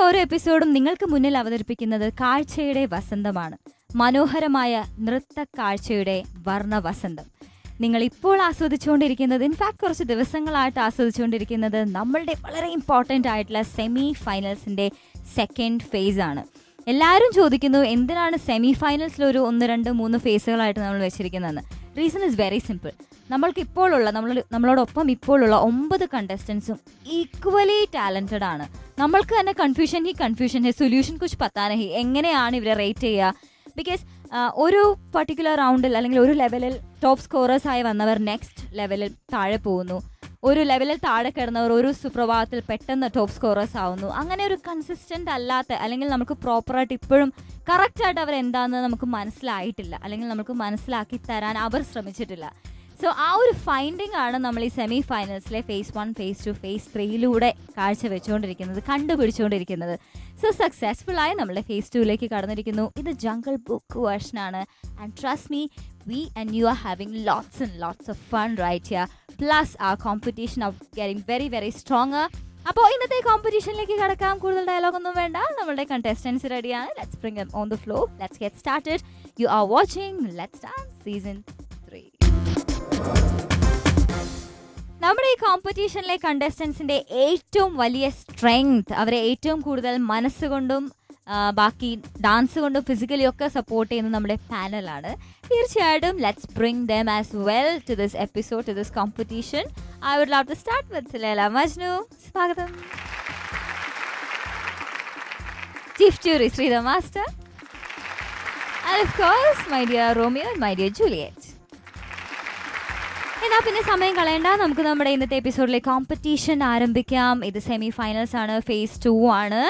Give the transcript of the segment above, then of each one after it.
ഓരോ എപ്പിസോഡും നിങ്ങൾക്ക് മുന്നിൽ അവതരിപ്പിക്കുന്നത് കാഴ്ചയുടെ വസന്തമാണ്. മനോഹരമായ നൃത്ത കാഴ്ചയുടെ വർണ്ണ വസന്തം. നിങ്ങൾ ഇപ്പോൾ ആസ്വദിച്ചുകൊണ്ടിരിക്കുന്നത്, ഇൻഫാക്ട് കുറച്ച് ദിവസങ്ങളായിട്ട് ആസ്വദിച്ചുകൊണ്ടിരിക്കുന്നത് നമ്മളുടെ വളരെ ഇമ്പോർട്ടൻ്റ് ആയിട്ടുള്ള സെമി ഫൈനൽസിൻ്റെ സെക്കൻഡ് ഫേസ് ആണ്. എല്ലാവരും ചോദിക്കുന്നു എന്തിനാണ് സെമി ഫൈനൽസിൽ ഒരു 1, 2, 3 ഫേസുകളായിട്ട് നമ്മൾ വെച്ചിരിക്കുന്നതെന്ന്. Reason is very simple. നമ്മളോടൊപ്പം ഇപ്പോഴുള്ള 9 കണ്ടസ്റ്റൻസും ഈക്വലി ടാലൻറ്റഡ് ആണ്. നമ്മൾക്ക് തന്നെ confusion he, solution Cooch പത്താന he, എങ്ങനെയാണ് ഇവരെ റേറ്റ് ചെയ്യുക? ബിക്കോസ് ഒരു പർട്ടിക്കുലർ റൗണ്ടിൽ അല്ലെങ്കിൽ ഒരു ലെവലിൽ ടോപ്പ് സ്കോറേഴ്സായി വന്നവർ നെക്സ്റ്റ് ലെവലിൽ താഴെ പോകുന്നു. ഒരു ലെവലിൽ താഴെ കിടന്നവർ ഒരു സുപ്രഭാതത്തിൽ പെട്ടെന്ന് ടോപ്പ് സ്കോറേഴ്സ് ആവുന്നു. അങ്ങനെ ഒരു കൺസിസ്റ്റൻ്റ് അല്ലാത്ത, അല്ലെങ്കിൽ നമുക്ക് പ്രോപ്പറായിട്ട് ഇപ്പോഴും കറക്റ്റായിട്ട് അവർ എന്താണെന്ന് നമുക്ക് മനസ്സിലായിട്ടില്ല, അല്ലെങ്കിൽ നമുക്ക് മനസ്സിലാക്കി തരാൻ അവർ ശ്രമിച്ചിട്ടില്ല. സോ ആ ഒരു ഫൈൻഡിങ് ആണ് നമ്മൾ ഈ സെമി ഫൈനൽസിലെ ഫേസ് 1, ഫേസ് 2, ഫേസ് 3യിലൂടെ കണ്ടുപിടിച്ചുകൊണ്ടിരിക്കുന്നത്. സോ സക്സസ്ഫുള്ളായി നമ്മൾ ഫേസ് 2യിലേക്ക് കടന്നിരിക്കുന്നു. ഇത് ജംഗിൾ ബുക്ക് വേർഷനാണ്. And trust me, we and you are having lots and lots of fun right here. Plus our competition are getting very very stronger. അപ്പോൾ ഇന്നത്തെ കോമ്പറ്റീഷനിലേക്ക് കടക്കാം. കൂടുതൽ ഡയലോഗ് ഒന്നും വേണ്ട, നമ്മളുടെ കണ്ടസ്റ്റൻസ് റെഡിയാണ്. Let's bring them on the floor. Let's get started. You are watching Let's Dance Season 3. നമ്മുടെ ഈ കോമ്പറ്റീഷനിലെ കണ്ടസ്റ്റൻസിൻ്റെ ഏറ്റവും വലിയ സ്ട്രെങ്ത്, അവരെ ഏറ്റവും കൂടുതൽ മനസ്സുകൊണ്ടും ബാക്കി ഡാൻസ് കൊണ്ടും ഫിസിക്കലി ഒക്കെ സപ്പോർട്ട് ചെയ്യുന്നത് നമ്മുടെ പാനലാണ്. തീർച്ചയായിട്ടും let's bring them as well to this episode, to this competition. I would love to start with Laila Majnu. സ്വാഗതം. Chief jury Sridhar master, and of course my dear Romeo and my dear Juliet. എന്നാൽ പിന്നെ സമയം കളയണ്ട, നമുക്ക് നമ്മുടെ ഇന്നത്തെ എപ്പിസോഡിലെ കോമ്പറ്റീഷൻ ആരംഭിക്കാം. ഇത് സെമി ഫൈനൽസ് ആണ്, ഫേസ് 2 ആണ്.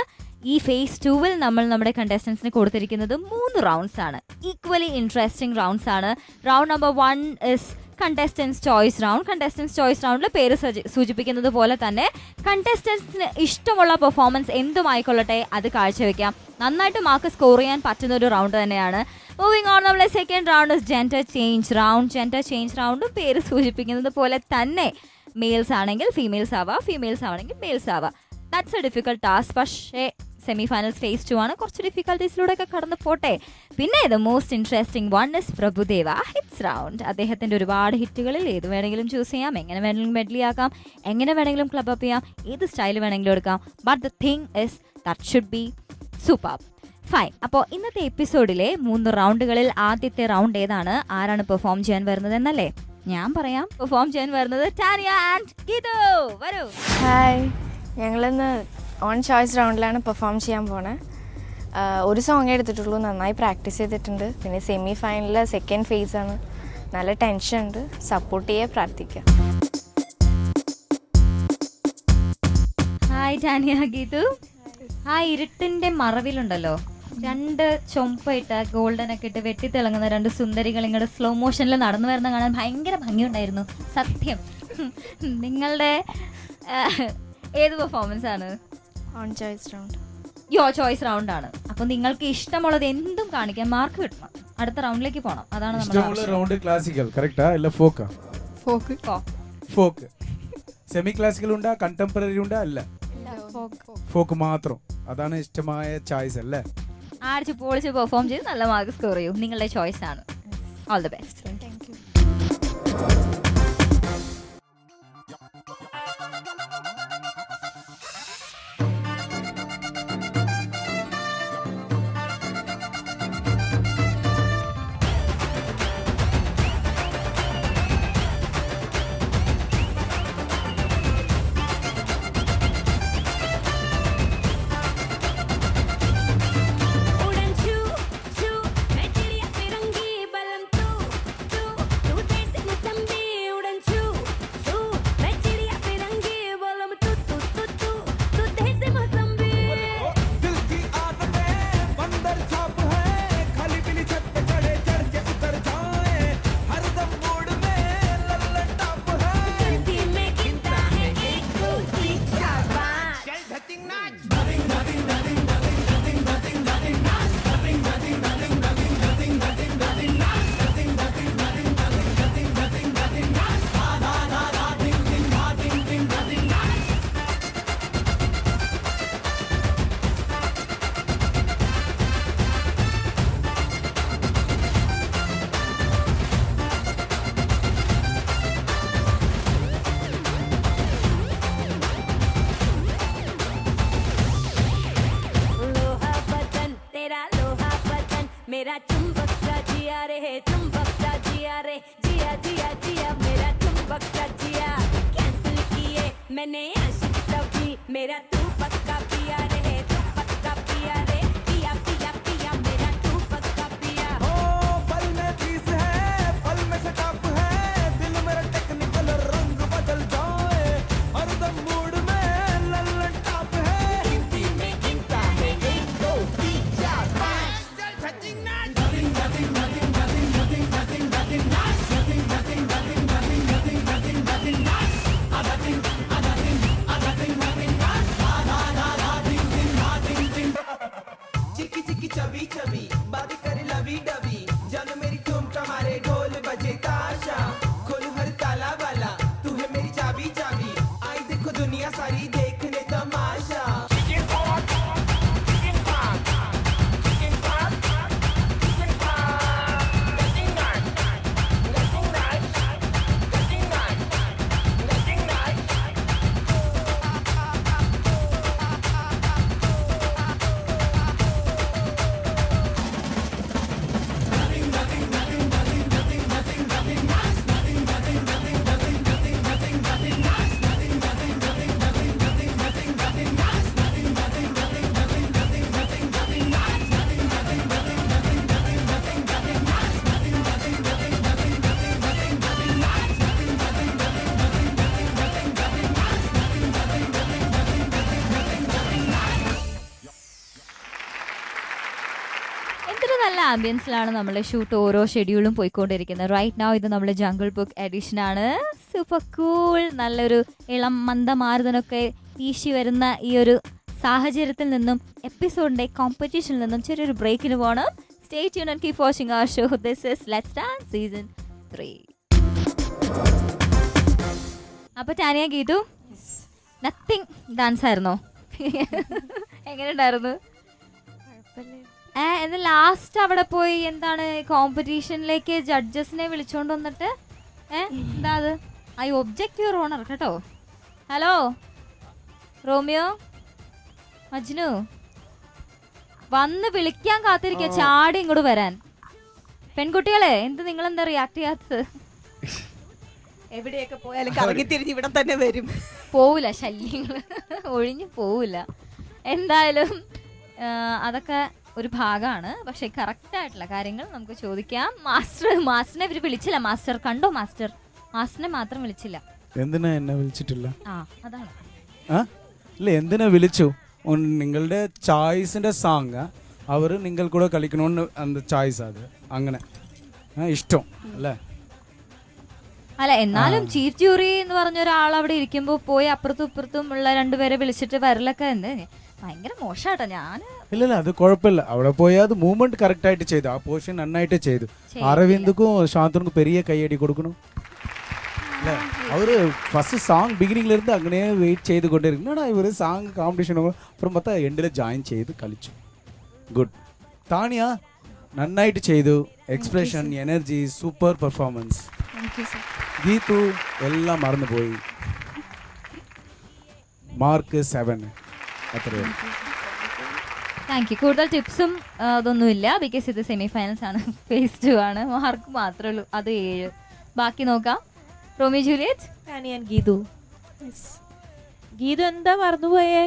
ഈ ഫേസ് 2വിൽ നമ്മൾ നമ്മുടെ കണ്ടസ്റ്റൻസിന് കൊടുത്തിരിക്കുന്നത് 3 റൗണ്ട്സ് ആണ്. ഈക്വലി ഇൻട്രസ്റ്റിംഗ് റൗണ്ട്സ് ആണ്. Round number 1 is contestants choice round. Contestants choice റൗണ്ടിൽ പേര് സൂചിപ്പിക്കുന്നത് പോലെ തന്നെ കണ്ടസ്റ്റൻസിന് ഇഷ്ടമുള്ള പെർഫോമൻസ് എന്തുമായിക്കൊള്ളട്ടെ അത് കാഴ്ചവെക്കാം. നന്നായിട്ട് മാർക്ക് സ്കോർ ചെയ്യാൻ പറ്റുന്ന ഒരു റൗണ്ട് തന്നെയാണ്. മൂവിങ് ഓൺ, നമ്മളെ second round is gender change round. Gender change റൗണ്ടും പേര് സൂചിപ്പിക്കുന്നത് പോലെ തന്നെ മെയിൽസ് ആണെങ്കിൽ ഫീമെയിൽസ് ആവാം, ഫീമെയിൽസ് ആവണമെങ്കിൽ മെയിൽസ് ആവാം. That's A difficult task. പക്ഷേ സെമി ഫൈനൽസ് ഫേസ് 2 ആണ്, കുറച്ച് ഡിഫിക്കൽട്ടീസിലൂടെയൊക്കെ കടന്നു പോട്ടെ. പിന്നെ ഇത് most interesting one is Prabhudeva hits round. അദ്ദേഹത്തിൻ്റെ ഒരുപാട് ഹിറ്റുകളിൽ ഏത് വേണമെങ്കിലും ചൂസ് ചെയ്യാം, എങ്ങനെ വേണമെങ്കിലും മെഡ്ലി ആക്കാം, എങ്ങനെ വേണമെങ്കിലും ക്ലബ് അപ്പ് ചെയ്യാം, ഏത് സ്റ്റൈൽ വേണമെങ്കിലും എടുക്കാം. But the thing is that should be super fine. അപ്പോൾ ഇന്നത്തെ എപ്പിസോഡിലെ 3 റൗണ്ടുകളിൽ ആദ്യത്തെ റൗണ്ട് ഏതാണ്, ആരാണ് പെർഫോം ചെയ്യാൻ വരുന്നത് എന്നല്ലേ? ഞാൻ പറയാം. പെർഫോം ചെയ്യാൻ വരുന്നത് ടാനിയ ആൻഡ് ഗീതു. വരൂ. ഹായ്, ഞങ്ങളിന്ന് ഓൺ ചോയ്സ് റൗണ്ടിലാണ് പെർഫോം ചെയ്യാൻ പോണേ. ഒരു സോങ്ങേ എടുത്തിട്ടുള്ളൂ, നന്നായി പ്രാക്ടീസ് ചെയ്തിട്ടുണ്ട്. പിന്നെ സെമി ഫൈനലിലെ സെക്കൻഡ് ഫേസ് ആണ്, നല്ല ടെൻഷൻ ഉണ്ട്. സപ്പോർട്ട് ചെയ്യാൻ പ്രാർത്ഥിക്കാം. ഹായ് ടാനിയ, ഗീതു. ആ ഇരുട്ടിന്റെ മറവിലുണ്ടല്ലോ 2 ചൊമ്പയിട്ട് ഗോൾഡൻ ഒക്കെ ഇട്ട് വെട്ടിത്തിളങ്ങുന്ന 2 സുന്ദരികൾ ഇങ്ങോട്ട് സ്ലോ മോഷനിൽ നടന്നു വരുന്ന കാണാൻ ഭയങ്കര ഭംഗിയുണ്ടായിരുന്നു. സത്യം. നിങ്ങളുടെ ഏത് പെർഫോമൻസ് ആണ്? On choice round. Your choice round ആണ്. അപ്പൊ നിങ്ങൾക്ക് ഇഷ്ടമുള്ളത് എന്തും കാണിക്കാൻ മാർക്ക് കിട്ടണം. അടുത്ത റൗണ്ടിലേക്ക് പോകണം. അതാണ് നമ്മുടെ റൗണ്ട്. ക്ലാസിക്കൽ കറക്റ്റാ അല്ല ഫോക്കാ? ഫോക്ക്. സെമി ക്ലാസിക്കൽ ഉണ്ടാ, കണ്ടംപററി ഉണ്ടാ? അല്ല, ഫോക്ക് മാത്രം. അതാണ് ഇഷ്ടമായ ചോയ്സ് അല്ലേ? ആടിച്ച് പൊളിച്ച് പെർഫോം ചെയ്ത് നല്ല മാർക്ക് സ്കോർ ചെയ്യൂ. നിങ്ങളുടെ ചോയ്സ് ആണ്. All the best. Thank U. उड़न छू छू मैं चिड़िया तिरंगी बलम तू मैंने आशिक सभी मेरा तू पक्का पिया रहे, तू पक्का पिया रे, पिया पिया पिया मेरा तू पक्का पिया। ओ पल में चीज है, पल में सेटअप है, दिल मेरा टेक्निकल रंग बदल जाए, हर दम मूड में लल्लन टॉप है, गिनती में गिनता है 1 2 3 4 5 nothing nothing nothing nothing nothing nothing nothing nothing nothing nothing nothing nothing nothing nothing nothing nothing चिकी चिकी चबी चबी बात करे लवी डबी, जानो मेरी ठुमका मारे ढोल बजे ताशा, खोलू हर ताला वाला तू है मेरी चाबी चाबी, आई देखो दुनिया सारी देखने तमाशा। എന്തൊരു നല്ല ആംബിയൻസിലാണ് നമ്മളെ ഷൂട്ട് ഓരോ ഷെഡ്യൂളും പോയിക്കൊണ്ടിരിക്കുന്നത്. റൈറ്റ് നൗ ഇത് നമ്മുടെ ജംഗിൾ ബുക്ക് എഡിഷൻ ആണ്. സൂപ്പർ കൂൾ, നല്ലൊരു ഇളം മന്ദമാരുതനൊക്കെ വീശി വരുന്ന ഈ ഒരു സാഹചര്യത്തിൽ നിന്നും എപ്പിസോഡിന്റെ കോമ്പറ്റീഷനിൽ നിന്നും ചെറിയൊരു ബ്രേക്കിന് പോകണം. Stay tune and keep watching our show. This is let's dance season 3. അപ്പൊ ടാനിയ ഗീതു നത്തിങ് ഡാൻസ് ആയിരുന്നോ? എങ്ങനെ ഉണ്ടായിരുന്നു? എന്ന് ലാസ്റ്റ് അവിടെ പോയി എന്താണ് കോമ്പറ്റീഷനിലേക്ക് ജഡ്ജസിനെ വിളിച്ചോണ്ട് വന്നിട്ട് എന്താ അത്? ഐ ഒബ്ജക്റ്റ് യുവർ ഓണർ കേട്ടോ. ഹലോ റോമിയോ മജ്നു, വന്ന് വിളിക്കാൻ കാത്തിരിക്കുക, ചാടി ഇങ്ങോട്ട് വരാൻ. പെൺകുട്ടികളെ എന്ത് നിങ്ങൾ എന്താ റിയാക്ട് ചെയ്യാത്തത്? എവിടെയൊക്കെ പോയാലും കറങ്ങി തിരിഞ്ഞ് ഇവിടെ തന്നെ വരും. പോവില്ല, ശല്യങ്ങൾ ഒഴിഞ്ഞു പോവില്ല. എന്തായാലും അതൊക്കെ ഒരു ഭാഗമാണ്. പക്ഷെ കറക്റ്റ് ആയിട്ടുള്ള കാര്യങ്ങൾ നമുക്ക് ചോദിക്കാം. മാസ്റ്ററിനെ ഇവര് വിളിച്ചില്ല. മാസ്റ്റർ കണ്ടോ? മാസ്റ്ററിനെ മാത്രം വിളിച്ചില്ല. എന്തിനാ എന്നെ വിളിച്ചിട്ടില്ല? അതാണ് ഇല്ല, എന്തിനാ വിളിച്ചു? നിങ്ങളുടെ ചോയ്സിന്റെ സോങ് അവർ നിങ്ങൾ കൂടെ കളിക്കണമെന്ന് அந்த ചോയ്സ് അത് അങ്ങനെ ഇഷ്ടം അല്ലേ? അല്ല, എന്നാലും ചീഫ് ജൂറി എന്ന് പറഞ്ഞ ഒരാൾ അവിടെ ഇരിക്കുമ്പോ പോയി അപ്പുറത്തും ഇപ്പുറത്തും ഉള്ള രണ്ടുപേരെ വിളിച്ചിട്ട് വരലൊക്കെ എന്ത് ഭയങ്കര മോശാട്ടോ. ഇല്ല അത് കുഴപ്പമില്ല. അവിടെ പോയി അത് മൂവ്മെന്റ് കറക്റ്റ് ആയിട്ട് ചെയ്തു, ആ പോർഷൻ നന്നായിട്ട് ചെയ്തു. അരവിന്ദുക്കും ശാന്തനുക്കും പെരിയ കൈയടി കൊടുക്കണം. அவரு ஃபர்ஸ்ட் சாங் பிகினிங்ல இருந்து அங்கனே வெயிட் செய்து கொண்டே என்னடா இவரு சாங் காம்படிஷன் அப்புறம் பார்த்தா எண்டில் ஜாயின் ചെയ്തു കളിച്ചു. ഗുഡ്. താനിയ നന്നായിട്ട് ചെയ്തു. Expression, energy, super performance. Geethu എല്ലാം മറന്നുപോയി. മാർക്ക് 7. അത്രയും. Thank you. കൂടുതൽ ടിപ്സും അതൊന്നുമില്ല, ബിക്കോസ് ഇത് സെമി ഫൈനൽസ് ആണ്, ഫേസ് 2 ആണ്. മാർക്ക് മാത്രമേ ഉള്ളൂ, അത് 7. ബാക്കി നോക്കാം. റോമിയോ ജൂലിയറ്റ്, ഞാൻ ഗീതു. ഗീതു എന്താ മറന്നുപോയേ?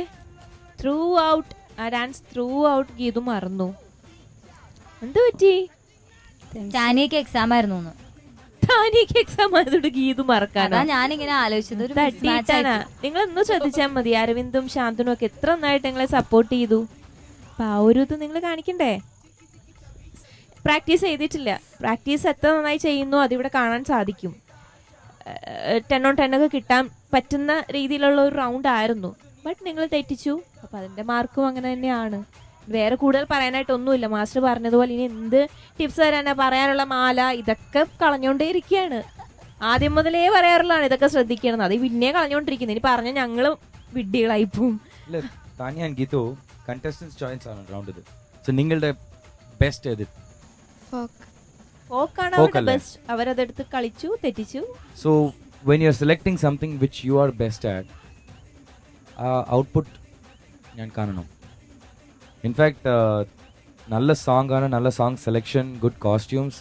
ത്രൂ ഔട്ട് ആ ഡാൻസ് ത്രൂ ഔട്ട് ഗീതു മറന്നു. എന്ത് പറ്റി? ടാനിയക്ക് എക്സാം ആയിരുന്നു. ടാനിയക്ക് എക്സാം ആയതുകൊണ്ട് ഗീതു മറക്കാനാ? ഞാനിങ്ങനെ ആലോചിച്ചത് നിങ്ങൾ ഒന്ന് ശ്രദ്ധിച്ചാൽ മതി. അരവിന്ദും ശാന്തനും ഒക്കെ എത്ര നന്നായിട്ട് നിങ്ങളെ സപ്പോർട്ട് ചെയ്തു. അപ്പൊ ആ ഒരു ഇത് നിങ്ങൾ കാണിക്കണ്ടേ? പ്രാക്ടീസ് ചെയ്തിട്ടില്ല. പ്രാക്ടീസ് എത്ര നന്നായി ചെയ്യുന്നു അതിവിടെ കാണാൻ സാധിക്കും. 10 on 10 ഒക്കെ കിട്ടാൻ പറ്റുന്ന രീതിയിലുള്ള ഒരു റൗണ്ട് ആയിരുന്നു. ബട്ട് നിങ്ങൾ തെറ്റിച്ചു. അപ്പൊ അതിന്റെ മാർക്കും അങ്ങനെ തന്നെയാണ്. വേറെ കൂടുതൽ പറയാനായിട്ടൊന്നുമില്ല. മാസ്റ്റർ പറഞ്ഞതുപോലെ ഇനി എന്ത് ടിപ്സ് തരാനാ? പറയാനുള്ള മാല ഇതൊക്കെ കളഞ്ഞോണ്ടേ ഇരിക്കുകയാണ്. ആദ്യം മുതലേ പറയാറുള്ളതാണ് ഇതൊക്കെ ശ്രദ്ധിക്കണം. അത് പിന്നെ കളഞ്ഞോണ്ടിരിക്കുന്നത്. ഇനി പറഞ്ഞ ഞങ്ങള് വിഡ്ഢികളായി പോവും. Tania and Geethu contestants choice ആണ് റൗണ്ട് ഇത്. സോ നിങ്ങളുടെ ബെസ്റ്റ് ഏത്? ഫോക്കാണ് അവരുടെ ബെസ്റ്റ്. അവരതെടുത്ത് കളിച്ചു, തെറ്റിച്ചു. So when you are selecting something which you are best at, output ഞാൻ കാണണം. ഇൻഫാക്ട് നല്ല സോങ് ആണ്, നല്ല song selection, good costumes,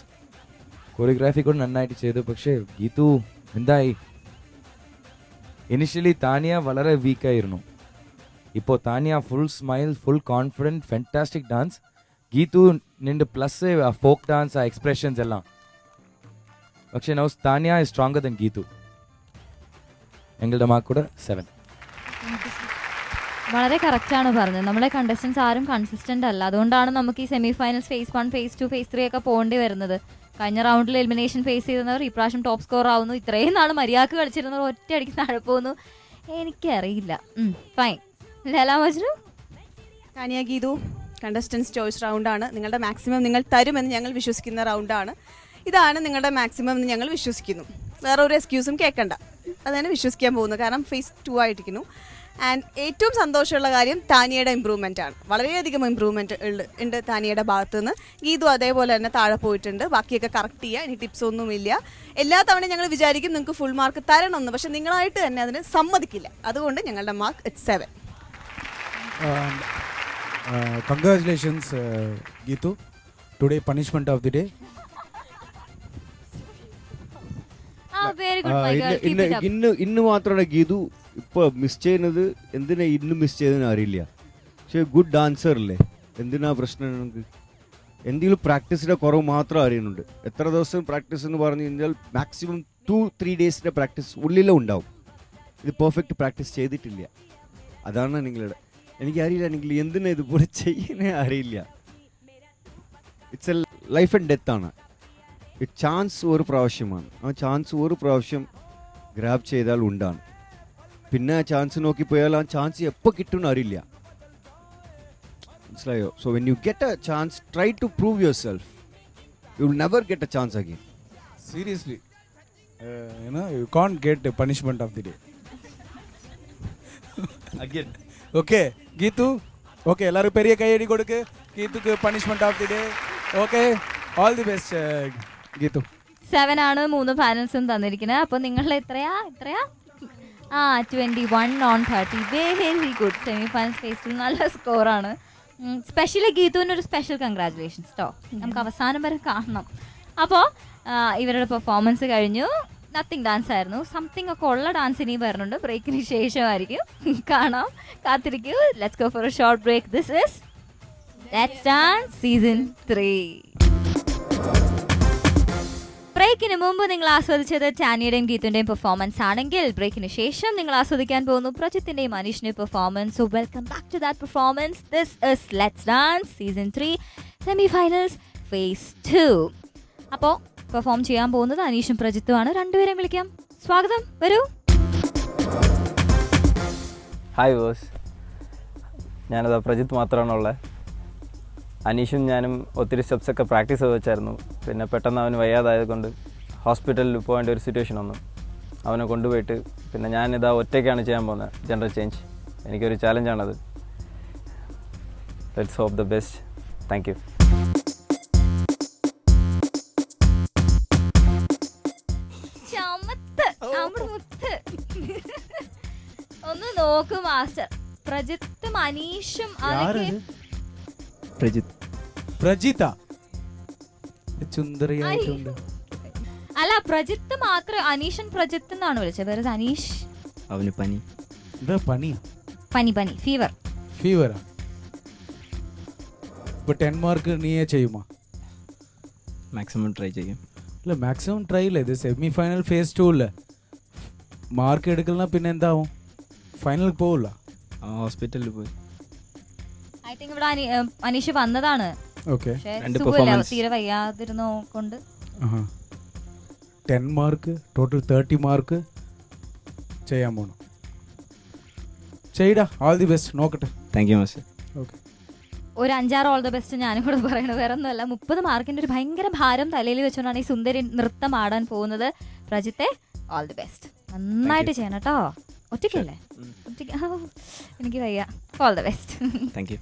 choreography കൂടെ നന്നായിട്ട് ചെയ്തു. പക്ഷേ ഗീതു എന്തായി? ഇനിഷ്യലി താനിയ വളരെ വീക്കായിരുന്നു. ഇപ്പോൾ Tania full smile, full confident, fantastic dance. Geethu നിന്റെ പ്ലസ് ആ ഫോക്ക് ഡാൻസ്, ആ എക്സ്പ്രഷൻസ് എല്ലാം. പക്ഷേ now Tania is stronger than Geethu. ഞങ്ങളുടെ മാർക്ക് കൂടെ 7. വളരെ കറക്റ്റാണ് പറഞ്ഞത്. നമ്മളെ കണ്ടസ്റ്റൻസ് ആരും കൺസിസ്റ്റന്റ് അല്ല. അതുകൊണ്ടാണ് നമുക്ക് ഈ semi finals phase 1, phase 2, phase 3 ഒക്കെ പോകേണ്ടി വരുന്നത്. കഴിഞ്ഞ റൗണ്ടിൽ എലിമിനേഷൻ ഫേസ് ചെയ്തവർ ഇപ്രാവശ്യം ടോപ്പ് സ്കോർ ആവുന്നു. ഇത്രയും നാൾ മര്യാദക്ക് കളിച്ചിരുന്നവർ ഒറ്റയടിക്ക് താഴെ പോകുന്നു. എനിക്കറിയില്ല. Fine. Laila Majnu. Thaniya Geethu contestants choice റൗണ്ടാണ്. നിങ്ങളുടെ മാക്സിമം നിങ്ങൾ തരുമെന്ന് ഞങ്ങൾ വിശ്വസിക്കുന്ന റൗണ്ടാണ്. ഇതാണ് നിങ്ങളുടെ മാക്സിമം എന്ന് ഞങ്ങൾ വിശ്വസിക്കുന്നു. വേറെ ഒരു എക്സ്ക്യൂസും കേൾക്കണ്ട. അതാണ് വിശ്വസിക്കാൻ പോകുന്നത്. കാരണം ഫേസ് 2 ആയിരിക്കുന്നു. ആൻഡ് ഏറ്റവും സന്തോഷമുള്ള കാര്യം താനിയയുടെ ഇമ്പ്രൂവ്മെൻ്റ് ആണ്. വളരെയധികം ഇമ്പ്രൂവ്മെൻറ്റ് ഉണ്ട് താനിയയുടെ ഭാഗത്തു നിന്ന്. ഗീതു അതേപോലെ തന്നെ താഴെ പോയിട്ടുണ്ട്. ബാക്കിയൊക്കെ കറക്റ്റ് ചെയ്യുക. ഇനി ടിപ്സ് ഒന്നുമില്ല. എല്ലാ തവണയും ഞങ്ങൾ വിചാരിക്കും നിങ്ങൾക്ക് ഫുൾ മാർക്ക് തരണമെന്ന്. പക്ഷെ നിങ്ങളായിട്ട് തന്നെ അതിന് സമ്മതിക്കില്ല. അതുകൊണ്ട് ഞങ്ങളുടെ mark it's 7. Congratulations, Geetu. Today punishment of the day. Very good my girl. Keep it up. ഇന്ന് മാത്രമാണ് ഗീതു ഇപ്പോൾ മിസ് ചെയ്യുന്നത്. എന്തിനാ ഇന്ന് മിസ് ചെയ്തതെന്ന് അറിയില്ല. പക്ഷേ ഗുഡ് ഡാൻസർ അല്ലേ, എന്തിനാ പ്രശ്നം? നമുക്ക് എന്തെങ്കിലും പ്രാക്ടീസിൻ്റെ കുറവ് മാത്രം അറിയുന്നുണ്ട്. എത്ര ദിവസം പ്രാക്ടീസ് എന്ന് പറഞ്ഞു കഴിഞ്ഞാൽ മാക്സിമം 2-3 ഡേയ്സിൻ്റെ പ്രാക്ടീസ് ഉള്ളിലും ഉണ്ടാവും. ഇത് പെർഫെക്റ്റ് പ്രാക്ടീസ് ചെയ്തിട്ടില്ല. അതാണ് നിങ്ങളുടെ. എനിക്കറിയില്ല നിങ്ങൾ എന്തിനാ ഇതുപോലെ ചെയ്യുന്നേ അറിയില്ല. It's A life and death ആണ്. ചാൻസ് ഒരു പ്രാവശ്യമാണ്. ആ ചാൻസ് ഒരു പ്രാവശ്യം ഗ്രാബ് ചെയ്താൽ ഉണ്ടാണ്. പിന്നെ ആ ചാൻസ് നോക്കി പോയാൽ ആ ചാൻസ് എപ്പോൾ കിട്ടുമെന്ന് അറിയില്ല. മനസ്സിലായോ? So when you get a chance, try to prove yourself. You will never get a chance again. Seriously, you can't get a punishment of the day. Again. Okay, Geetu. Okay, எல்லாரும் பெரிய கையடி கொடுக்கு. கீத்துக்கு punishment of the day. Okay, all the best, Geetu. 7 ആണ് 3 ഫൈനൽസും തന്നിരിക്കുന്നത്. അപ്പോൾ നിങ്ങൾ എത്രയാ 21/30. Very good. Semi finals ഫേസിൽ നല്ല സ്കോറാണ്. സ്പെഷ്യലി ഗീതുവിന് ഒരു സ്പെഷ്യൽ കൺഗ്രാറ്റുലേഷൻസ് കേട്ടോ. നമുക്ക് അവസാനം വരെ കാണണം. അപ്പോൾ ഇവരുടെ പെർഫോമൻസ് കഴിഞ്ഞു. നത്തിങ് ഡാൻസ് ആയിരുന്നു. സംതിങ് ഒക്കെ ഉള്ള ഡാൻസ് ഇനി വരുന്നുണ്ട്. ബ്രേക്കിന് ശേഷമായിരിക്കും. കാണാം, കാത്തിരിക്കൂ. Let's go for a short break. This is let's dance season 3. ബ്രേക്കിന് മുമ്പ് നിങ്ങൾ ആസ്വദിച്ചത് ടാനിയുടെയും ഗീതുവിന്റെയും പെർഫോമൻസ് ആണെങ്കിൽ ബ്രേക്കിന് ശേഷം നിങ്ങൾ ആസ്വദിക്കാൻ പോകുന്നു പ്രജിത്തിന്റെയും അനീഷിന്റെയും performance. So welcome back to that performance. This is let's dance season 3 semi finals phase 2. അപ്പോൾ പെർഫോം ചെയ്യാൻ പോകുന്നത് അനീഷും പ്രജിത്തുമാണ്. രണ്ടുപേരെയും വിളിക്കാം. സ്വാഗതം, വരൂ. ഹായ് ബോസ്, ഞാനത് പ്രജിത്ത് മാത്രമാണുള്ളത്. അനീഷും ഞാനും ഒത്തിരി സ്റ്റെപ്സൊക്കെ പ്രാക്ടീസ് ചെയ്ത് വെച്ചായിരുന്നു. പിന്നെ പെട്ടെന്ന് അവന് വയ്യാതായതുകൊണ്ട് ഹോസ്പിറ്റലിൽ പോകേണ്ട ഒരു സിറ്റുവേഷൻ വന്നു. അവനെ കൊണ്ടുപോയിട്ട് പിന്നെ ഞാനിതാ ഒറ്റയ്ക്കാണ് ചെയ്യാൻ പോകുന്നത് ജനറൽ ചേഞ്ച്. എനിക്കൊരു ചാലഞ്ചാണത്. Let's hope the best. Thank you. ഒന്ന് നോക്കൂ മാസ്റ്റർ. പ്രജിത്തും അനീഷും പ്രജിത്ത ചുന്ദരിയായിട്ടുണ്ട്. അല്ല, പ്രജിത്ത് മാത്രം. അനീഷൻ പ്രജിത്ത് എന്നാണ് വിളിച്ചത്. വേറെ അനീഷ് അവന് പനി. പനി ഫീവറാ. ഇപ്പൊ 10 മാർക്ക് നീയേ ചെയ്യുമോ? മാക്സിമം ട്രൈ ചെയ്യും. ഇല്ല, മാക്സിമം ട്രൈ ഇല്ല. ഇത് സെമി ഫൈനൽ ഫേസ് 2 ഇല്ല. മാർക്ക് എടുക്കലന പിന്നെ എന്താവും? ഫൈനലിൽ പോവില്ല. ഹോസ്പിറ്റലിൽ പോയി. ഐ തിങ്ക് ഇവിടെ അനീഷ് വന്നതാണ്. ഓക്കെ, തീരെ വയ്യാതിരുന്നോ കൊണ്ട് 10 മാർക്ക് ടോട്ടൽ 30 മാർക്ക് ചെയ്യാൻ പോണം. ചെയ്യടാ. All the best. നോക്കട്ടെ. Thank you master. ഓക്കെ, ഒരു 5-6 ഓൾ ദ ബെസ്റ്റ് ഞാനും കൂടെ പറയണത്. വേറെ ഒന്നുമല്ല, 30 മാർക്കിന്റെ ഒരു ഭയങ്കര ഭാരം തലയിൽ വെച്ചുകൊണ്ടാണ് ഈ സുന്ദരി നൃത്തം ആടാൻ പോകുന്നത്. പ്രജിത്തെ, ഓൾ ദി ബെസ്റ്റ്. നന്നായിട്ട് ചെയ്യണം കേട്ടോ. ഒറ്റയ്ക്കല്ലേ? എനിക്ക് വയ്യ. All the best. Thank you.